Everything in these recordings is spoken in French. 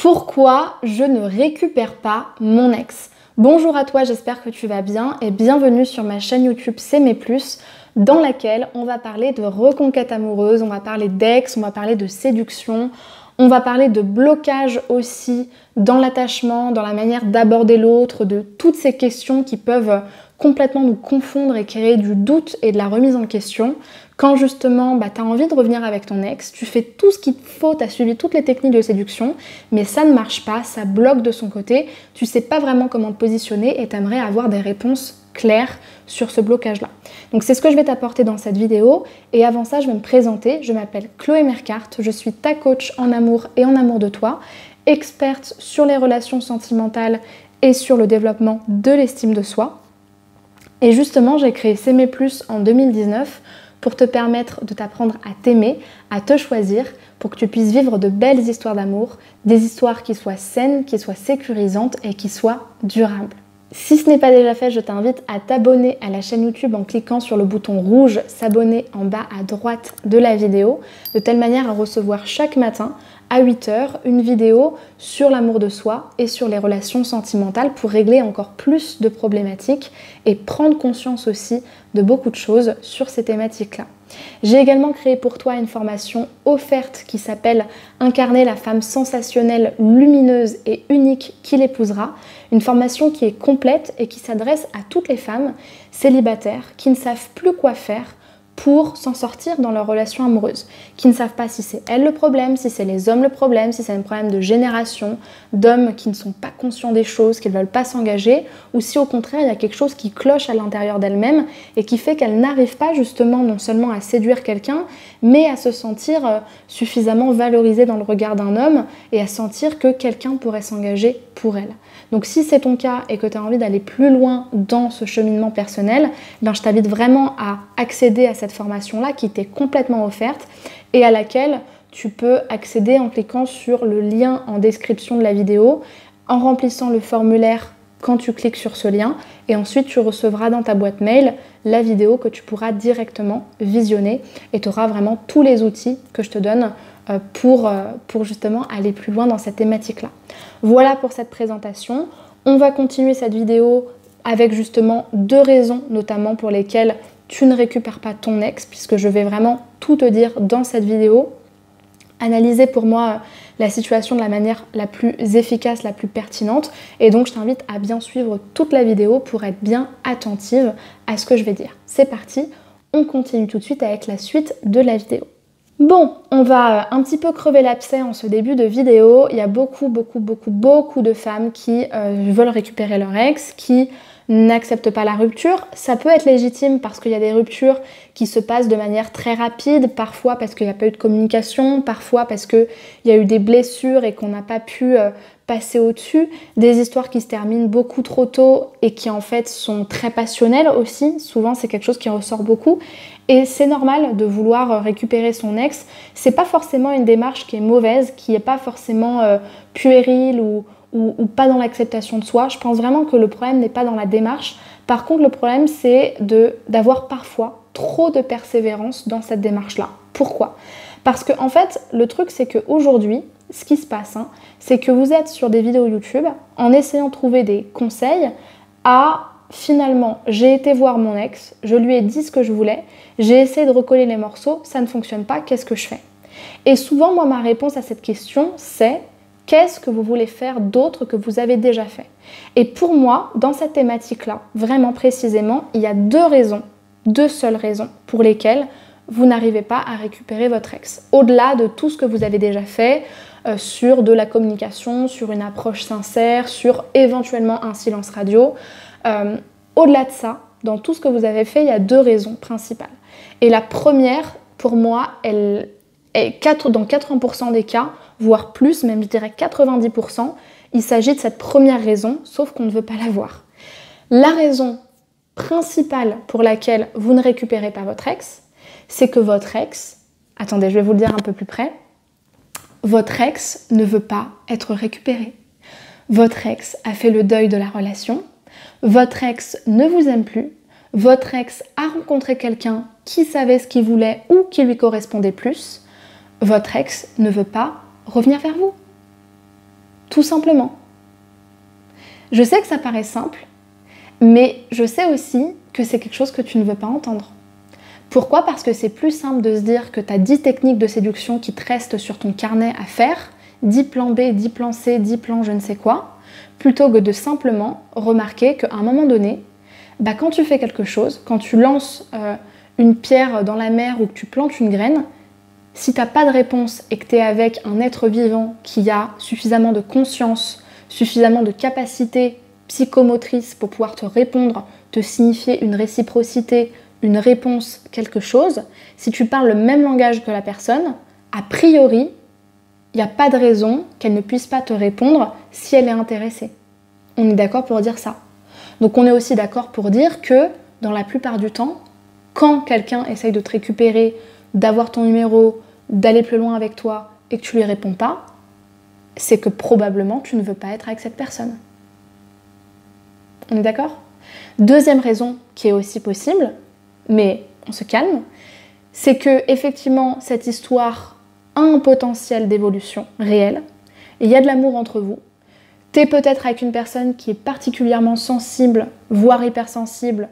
Pourquoi je ne récupère pas mon ex? Bonjour à toi, j'espère que tu vas bien et bienvenue sur ma chaîne YouTube C'est mes plus, dans laquelle on va parler de reconquête amoureuse, on va parler d'ex, on va parler de séduction, on va parler de blocage aussi dans l'attachement, dans la manière d'aborder l'autre, de toutes ces questions qui peuvent complètement nous confondre et créer du doute et de la remise en question. Quand justement tu as envie de revenir avec ton ex, tu fais tout ce qu'il te faut, tu as suivi toutes les techniques de séduction, mais ça ne marche pas, ça bloque de son côté, tu sais pas vraiment comment te positionner et tu aimerais avoir des réponses claires sur ce blocage-là. Donc c'est ce que je vais t'apporter dans cette vidéo et avant ça je vais me présenter, je m'appelle Chloé Mercart, je suis ta coach en amour et en amour de toi, experte sur les relations sentimentales et sur le développement de l'estime de soi. Et justement j'ai créé C'est mes plus en 2019 pour te permettre de t'apprendre à t'aimer, à te choisir, pour que tu puisses vivre de belles histoires d'amour, des histoires qui soient saines, qui soient sécurisantes et qui soient durables. Si ce n'est pas déjà fait, je t'invite à t'abonner à la chaîne YouTube en cliquant sur le bouton rouge s'abonner en bas à droite de la vidéo, de telle manière à recevoir chaque matin à 8 h une vidéo sur l'amour de soi et sur les relations sentimentales pour régler encore plus de problématiques et prendre conscience aussi de beaucoup de choses sur ces thématiques-là. J'ai également créé pour toi une formation offerte qui s'appelle Incarner la femme sensationnelle, lumineuse et unique qui l'épousera. Une formation qui est complète et qui s'adresse à toutes les femmes célibataires qui ne savent plus quoi faire pour s'en sortir dans leur relation amoureuse, qui ne savent pas si c'est elles le problème, si c'est les hommes le problème, si c'est un problème de génération, d'hommes qui ne sont pas conscients des choses, qui ne veulent pas s'engager, ou si au contraire il y a quelque chose qui cloche à l'intérieur d'elles-mêmes et qui fait qu'elles n'arrivent pas justement non seulement à séduire quelqu'un, mais à se sentir suffisamment valorisées dans le regard d'un homme et à sentir que quelqu'un pourrait s'engager pour elles. Donc si c'est ton cas et que tu as envie d'aller plus loin dans ce cheminement personnel, je t'invite vraiment à accéder à cette formation-là qui t'est complètement offerte et à laquelle tu peux accéder en cliquant sur le lien en description de la vidéo, en remplissant le formulaire quand tu cliques sur ce lien et ensuite tu recevras dans ta boîte mail la vidéo que tu pourras directement visionner et tu auras vraiment tous les outils que je te donne pour justement aller plus loin dans cette thématique-là. Voilà pour cette présentation. On va continuer cette vidéo avec justement deux raisons notamment pour lesquelles tu ne récupères pas ton ex, puisque je vais vraiment tout te dire dans cette vidéo. Analyser pour moi la situation de la manière la plus efficace, la plus pertinente. Et donc je t'invite à bien suivre toute la vidéo pour être bien attentive à ce que je vais dire. C'est parti, on continue tout de suite avec la suite de la vidéo. Bon, on va un petit peu crever l'abcès en ce début de vidéo. Il y a beaucoup de femmes qui veulent récupérer leur ex, qui n'acceptent pas la rupture. Ça peut être légitime parce qu'il y a des ruptures qui se passent de manière très rapide, parfois parce qu'il n'y a pas eu de communication, parfois parce qu'il y a eu des blessures et qu'on n'a pas pu passer au-dessus, des histoires qui se terminent beaucoup trop tôt et qui en fait sont très passionnelles aussi. Souvent c'est quelque chose qui ressort beaucoup. Et c'est normal de vouloir récupérer son ex. C'est pas forcément une démarche qui est mauvaise, qui n'est pas forcément puérile ou pas dans l'acceptation de soi. Je pense vraiment que le problème n'est pas dans la démarche. Par contre, le problème, c'est d'avoir parfois trop de persévérance dans cette démarche-là. Pourquoi ? Parce que en fait, le truc, c'est qu'aujourd'hui, ce qui se passe, c'est que vous êtes sur des vidéos YouTube en essayant de trouver des conseils à... Finalement, j'ai été voir mon ex, je lui ai dit ce que je voulais, j'ai essayé de recoller les morceaux, ça ne fonctionne pas, qu'est-ce que je fais ? Et souvent, moi, ma réponse à cette question, c'est qu'est-ce que vous voulez faire d'autre que vous avez déjà fait ? Et pour moi, dans cette thématique-là, vraiment précisément, il y a deux seules raisons pour lesquelles vous n'arrivez pas à récupérer votre ex. Au-delà de tout ce que vous avez déjà fait, sur de la communication, sur une approche sincère, sur éventuellement un silence radio, au-delà de ça, dans tout ce que vous avez fait, il y a deux raisons principales. Et la première, pour moi, elle est dans 80% des cas, voire plus, même je dirais 90%, il s'agit de cette première raison, sauf qu'on ne veut pas la voir. La raison principale pour laquelle vous ne récupérez pas votre ex, c'est que votre ex, attendez, je vais vous le dire un peu plus près, votre ex ne veut pas être récupéré. Votre ex a fait le deuil de la relation. Votre ex ne vous aime plus, votre ex a rencontré quelqu'un qui savait ce qu'il voulait ou qui lui correspondait plus, votre ex ne veut pas revenir vers vous. Tout simplement. Je sais que ça paraît simple, mais je sais aussi que c'est quelque chose que tu ne veux pas entendre. Pourquoi? Parce que c'est plus simple de se dire que tu as 10 techniques de séduction qui te restent sur ton carnet à faire, 10 plans B, 10 plans C, 10 plans je ne sais quoi, plutôt que de simplement remarquer qu'à un moment donné, quand tu fais quelque chose, quand tu lances une pierre dans la mer ou que tu plantes une graine, si tu n'as pas de réponse et que tu es avec un être vivant qui a suffisamment de conscience, suffisamment de capacité psychomotrice pour pouvoir te répondre, te signifier une réciprocité, une réponse, quelque chose, si tu parles le même langage que la personne, a priori, il n'y a pas de raison qu'elle ne puisse pas te répondre si elle est intéressée. On est d'accord pour dire ça. Donc on est aussi d'accord pour dire que dans la plupart du temps, quand quelqu'un essaye de te récupérer, d'avoir ton numéro, d'aller plus loin avec toi et que tu lui réponds pas, c'est que probablement tu ne veux pas être avec cette personne. On est d'accord? Deuxième raison qui est aussi possible, mais on se calme, c'est que effectivement cette histoire a un potentiel d'évolution réel, et il y a de l'amour entre vous. T'es peut-être avec une personne qui est particulièrement sensible, voire hypersensible,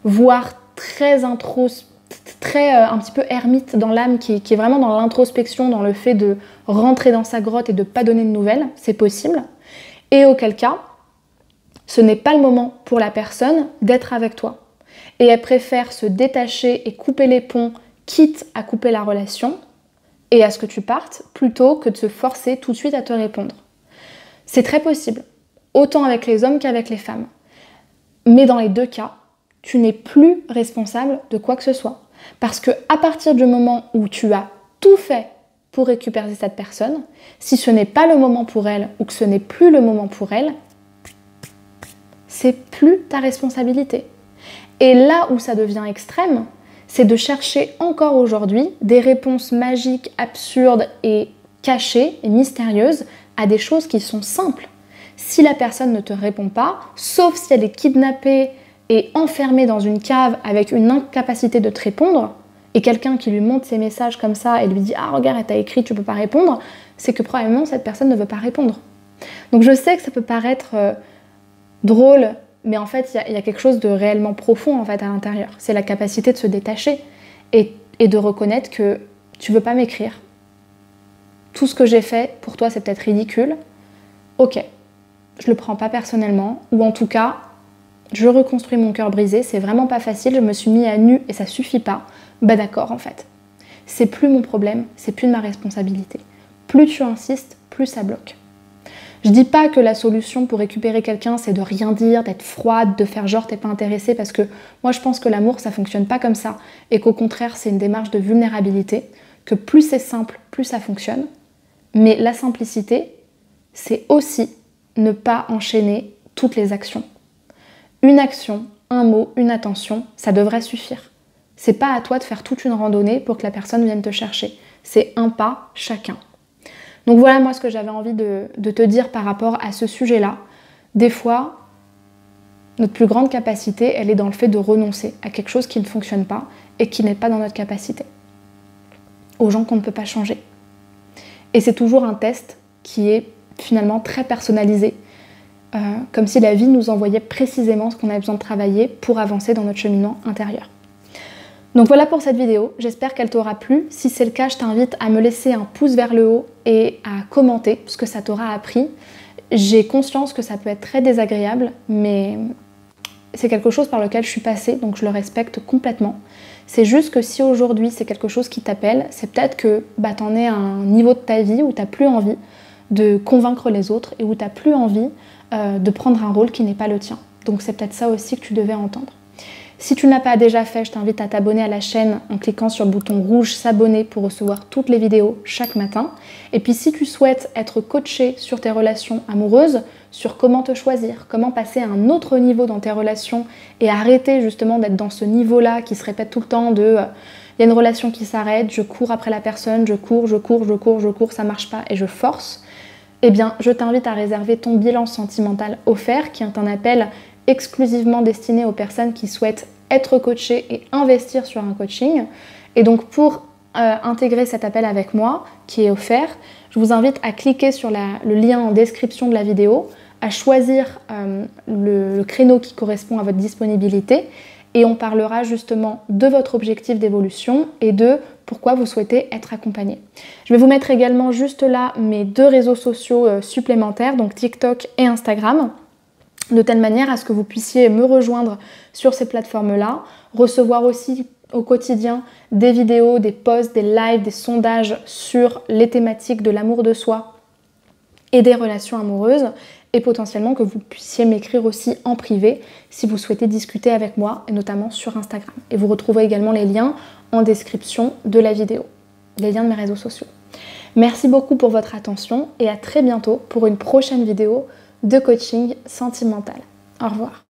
voire très un petit peu ermite dans l'âme, qui est vraiment dans l'introspection, dans le fait de rentrer dans sa grotte et de ne pas donner de nouvelles, c'est possible. Et auquel cas, ce n'est pas le moment pour la personne d'être avec toi. Et elle préfère se détacher et couper les ponts, quitte à couper la relation, et à ce que tu partes, plutôt que de se forcer tout de suite à te répondre. C'est très possible, autant avec les hommes qu'avec les femmes. Mais dans les deux cas, tu n'es plus responsable de quoi que ce soit. Parce que à partir du moment où tu as tout fait pour récupérer cette personne, si ce n'est pas le moment pour elle ou que ce n'est plus le moment pour elle, c'est plus ta responsabilité. Et là où ça devient extrême, c'est de chercher encore aujourd'hui des réponses magiques, absurdes et cachées et mystérieuses à des choses qui sont simples. Si la personne ne te répond pas, sauf si elle est kidnappée et enfermée dans une cave avec une incapacité de te répondre, et quelqu'un qui lui montre ses messages comme ça et lui dit « Ah regarde, elle t'a écrit, tu peux pas répondre », c'est que probablement cette personne ne veut pas répondre. Donc je sais que ça peut paraître drôle, mais en fait il y a quelque chose de réellement profond en fait à l'intérieur. C'est la capacité de se détacher et de reconnaître que tu veux pas m'écrire. Tout ce que j'ai fait pour toi c'est peut-être ridicule. Ok, je le prends pas personnellement, ou en tout cas je reconstruis mon cœur brisé, c'est vraiment pas facile, je me suis mis à nu et ça suffit pas. Bah d'accord en fait. C'est plus mon problème, c'est plus de ma responsabilité. Plus tu insistes, plus ça bloque. Je dis pas que la solution pour récupérer quelqu'un c'est de rien dire, d'être froide, de faire genre t'es pas intéressée, parce que moi je pense que l'amour ça fonctionne pas comme ça et qu'au contraire c'est une démarche de vulnérabilité, que plus c'est simple, plus ça fonctionne. Mais la simplicité, c'est aussi ne pas enchaîner toutes les actions. Une action, un mot, une attention, ça devrait suffire. C'est pas à toi de faire toute une randonnée pour que la personne vienne te chercher. C'est un pas chacun. Donc voilà moi ce que j'avais envie de te dire par rapport à ce sujet-là. Des fois, notre plus grande capacité, elle est dans le fait de renoncer à quelque chose qui ne fonctionne pas et qui n'est pas dans notre capacité. Aux gens qu'on ne peut pas changer. Et c'est toujours un test qui est finalement très personnalisé. Comme si la vie nous envoyait précisément ce qu'on avait besoin de travailler pour avancer dans notre cheminement intérieur. Donc voilà pour cette vidéo, j'espère qu'elle t'aura plu. Si c'est le cas, je t'invite à me laisser un pouce vers le haut et à commenter ce que ça t'aura appris. J'ai conscience que ça peut être très désagréable, mais c'est quelque chose par lequel je suis passée, donc je le respecte complètement. C'est juste que si aujourd'hui c'est quelque chose qui t'appelle, c'est peut-être que t'en es à un niveau de ta vie où t'as plus envie de convaincre les autres et où t'as plus envie de prendre un rôle qui n'est pas le tien. Donc c'est peut-être ça aussi que tu devais entendre. Si tu ne l'as pas déjà fait, je t'invite à t'abonner à la chaîne en cliquant sur le bouton rouge s'abonner pour recevoir toutes les vidéos chaque matin. Et puis si tu souhaites être coaché sur tes relations amoureuses, sur comment te choisir, comment passer à un autre niveau dans tes relations et arrêter justement d'être dans ce niveau-là qui se répète tout le temps de il y a une relation qui s'arrête, je cours après la personne, je cours, ça marche pas et je force, eh bien je t'invite à réserver ton bilan sentimental offert qui est un appel exclusivement destiné aux personnes qui souhaitent être coachées et investir sur un coaching. Et donc pour intégrer cet appel avec moi qui est offert, je vous invite à cliquer sur le lien en description de la vidéo, à choisir le créneau qui correspond à votre disponibilité et on parlera justement de votre objectif d'évolution et de pourquoi vous souhaitez être accompagné. Je vais vous mettre également juste là mes 2 réseaux sociaux supplémentaires, donc TikTok et Instagram, de telle manière à ce que vous puissiez me rejoindre sur ces plateformes-là, recevoir aussi au quotidien des vidéos, des posts, des lives, des sondages sur les thématiques de l'amour de soi et des relations amoureuses et potentiellement que vous puissiez m'écrire aussi en privé si vous souhaitez discuter avec moi et notamment sur Instagram. Et vous retrouverez également les liens en description de la vidéo, les liens de mes réseaux sociaux. Merci beaucoup pour votre attention et à très bientôt pour une prochaine vidéo de coaching sentimental. Au revoir.